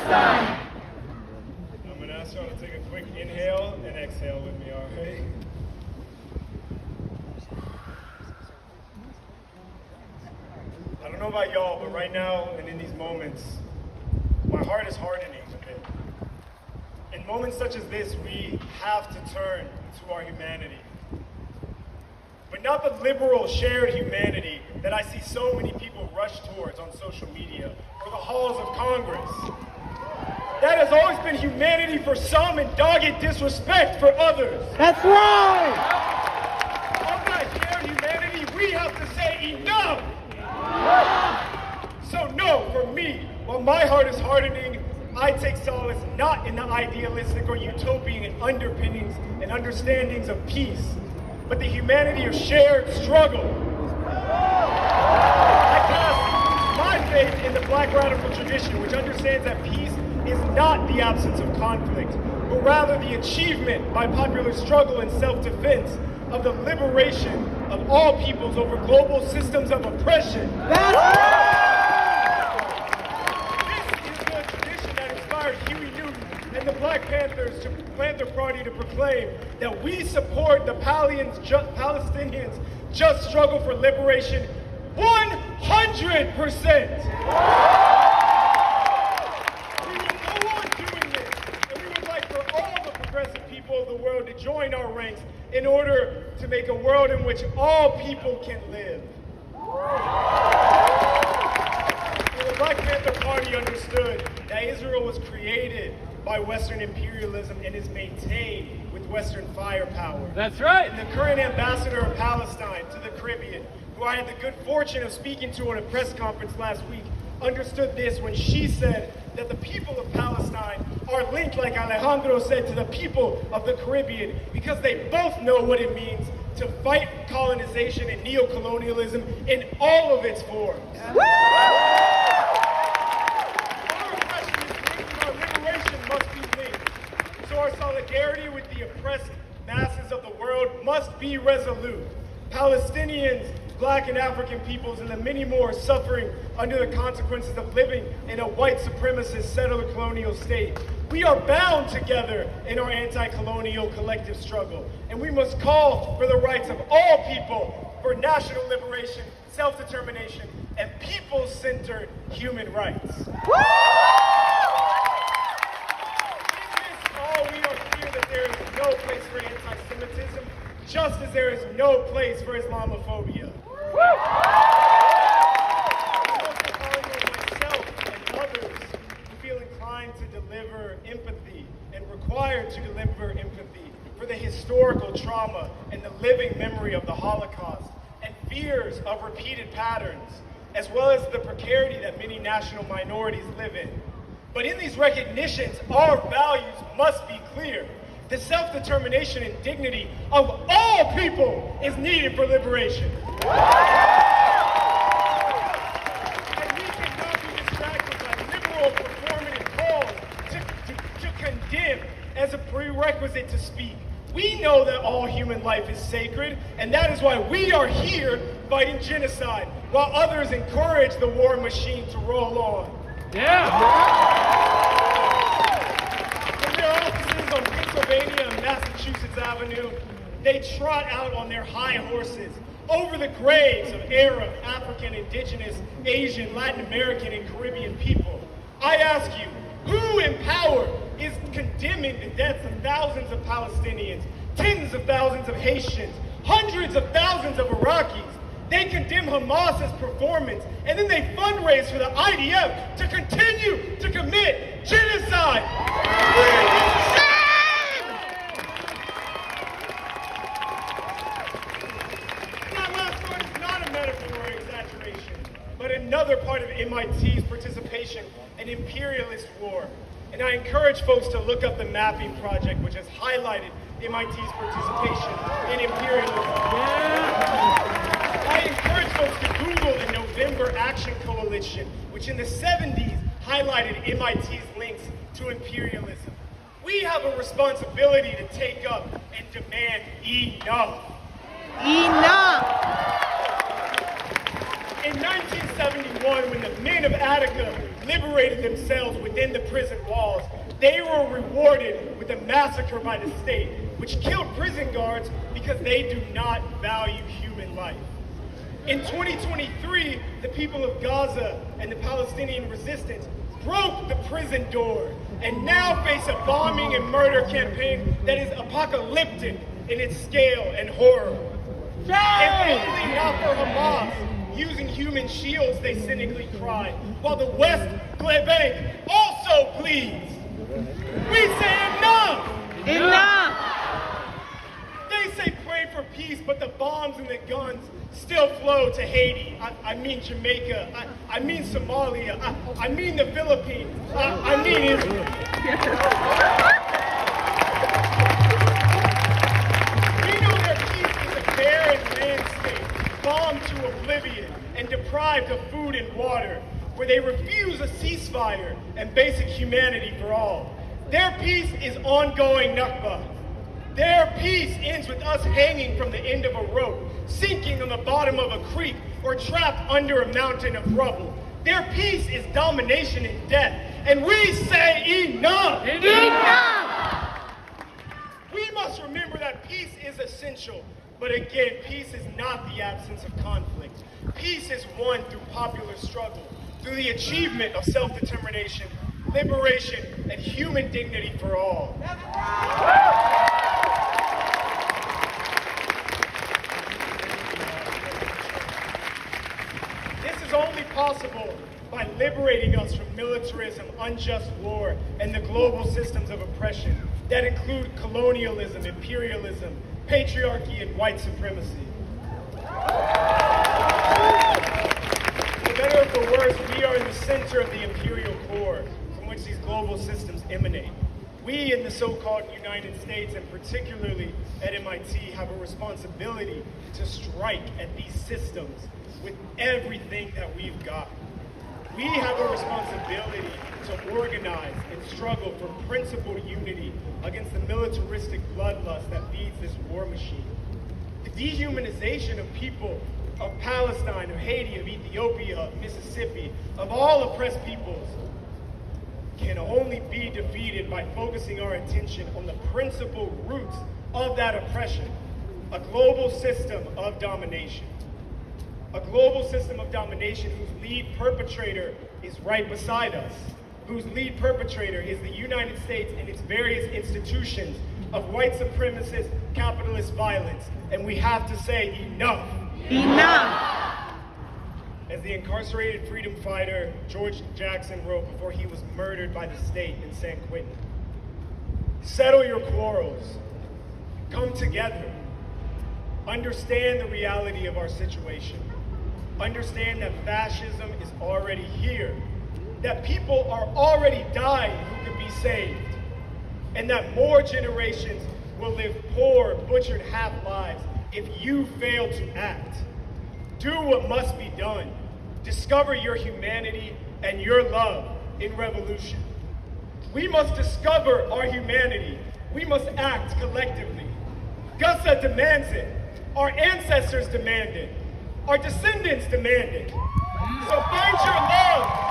Palestine! I'm going to ask y'all to take a quick inhale and exhale with me, all right? I don't know about y'all, but right now and in these moments, my heart is hardening a bit. In moments such as this, we have to turn to our humanity. But not the liberal, shared humanity that I see so many people rush towards on social media or the halls of Congress. That has always been humanity for some and dogged disrespect for others. That's right! Of that shared humanity, we have to say enough! So no, for me, while my heart is hardening, I take solace not in the idealistic or utopian underpinnings and understandings of peace, but the humanity of shared struggle. I cast my faith in the Black radical tradition, which understands that peace is not the absence of conflict, but rather the achievement by popular struggle and self-defense of the liberation of all peoples over global systems of oppression. That's right! And the Black Panther Party to proclaim that we support the Palestinians' just struggle for liberation 100%. We will go on doing this, and we would like for all the progressive people of the world to join our ranks in order to make a world in which all people can live. And the Black Panther Party understood that Israel was created by Western imperialism and is maintained with Western firepower. That's right. And the current ambassador of Palestine to the Caribbean, who I had the good fortune of speaking to at a press conference last week, understood this when she said that the people of Palestine are linked, like Alejandro said, to the people of the Caribbean because they both know what it means to fight colonization and neocolonialism in all of its forms. Our solidarity with the oppressed masses of the world must be resolute. Palestinians, Black and African peoples, and the many more suffering under the consequences of living in a white supremacist settler colonial state. We are bound together in our anti-colonial collective struggle, and we must call for the rights of all people for national liberation, self-determination, and people-centered human rights. There is no place for anti-Semitism, just as there is no place for Islamophobia. I'm also calling on myself and others who feel inclined to deliver empathy and required to deliver empathy for the historical trauma and the living memory of the Holocaust and fears of repeated patterns, as well as the precarity that many national minorities live in. But in these recognitions, our values must be clear. The self-determination and dignity of all people is needed for liberation. And we cannot be distracted by liberal performative calls to condemn as a prerequisite to speak. We know that all human life is sacred, and that is why we are here fighting genocide, while others encourage the war machine to roll on. On Pennsylvania and Massachusetts Avenue, they trot out on their high horses over the graves of Arab, African, Indigenous, Asian, Latin American, and Caribbean people. I ask you, who in power is condemning the deaths of thousands of Palestinians, tens of thousands of Haitians, hundreds of thousands of Iraqis? They condemn Hamas's performance, and then they fundraise for the IDF to continue to commit genocide. That last one is not a metaphor or exaggeration, but another part of MIT's participation in imperialist war. And I encourage folks to look up the mapping project, which has highlighted MIT's participation in imperialism. I encourage folks to Google the November Action Coalition, which in the 70s highlighted MIT's links to imperialism. We have a responsibility to take up and demand enough. Enough! In 1971, when the men of Attica liberated themselves within the prison walls, they were rewarded with a massacre by the state, which killed prison guards because they do not value human life. In 2023, the people of Gaza and the Palestinian resistance broke the prison door and now face a bombing and murder campaign that is apocalyptic in its scale and horror. If only not for Hamas using human shields, they cynically cry, while the West Bank also pleads. We say enough! Enough! They say pray for peace, but the bombs and the guns still flow to Haiti. I mean Jamaica. I mean Somalia. I mean the Philippines. I mean Israel. We know their peace is a barren landscape, bombed to oblivion and deprived of food and water, where they refuse a ceasefire and basic humanity for all. Their peace is ongoing Nakba. Their peace ends with us hanging from the end of a rope, sinking on the bottom of a creek, or trapped under a mountain of rubble. Their peace is domination and death, and we say enough! Enough! We must remember that peace is essential, but again, peace is not the absence of conflict. Peace is won through popular struggle, through the achievement of self-determination, liberation, and human dignity for all. This is only possible by liberating us from militarism, unjust war, and the global systems of oppression that include colonialism, imperialism, patriarchy, and white supremacy. For better or for worse, we are in the center of the imperial core from which these global systems emanate. We in the so-called United States, and particularly at MIT, have a responsibility to strike at these systems with everything that we've got. We have a responsibility to organize and struggle for principled unity against the militaristic bloodlust that feeds this war machine. The dehumanization of people of Palestine, of Haiti, of Ethiopia, of Mississippi, of all oppressed peoples can only be defeated by focusing our attention on the principal roots of that oppression, a global system of domination. A global system of domination whose lead perpetrator is right beside us, whose lead perpetrator is the United States and its various institutions of white supremacist capitalist violence. And we have to say enough. Enough! As the incarcerated freedom fighter George Jackson wrote before he was murdered by the state in San Quentin, settle your quarrels, come together, understand the reality of our situation, understand that fascism is already here, that people are already dying who could be saved, and that more generations will live poor, butchered half-lives if you fail to act. Do what must be done. Discover your humanity and your love in revolution. We must discover our humanity. We must act collectively. Gussa demands it. Our ancestors demand it. Our descendants demand it. So find your love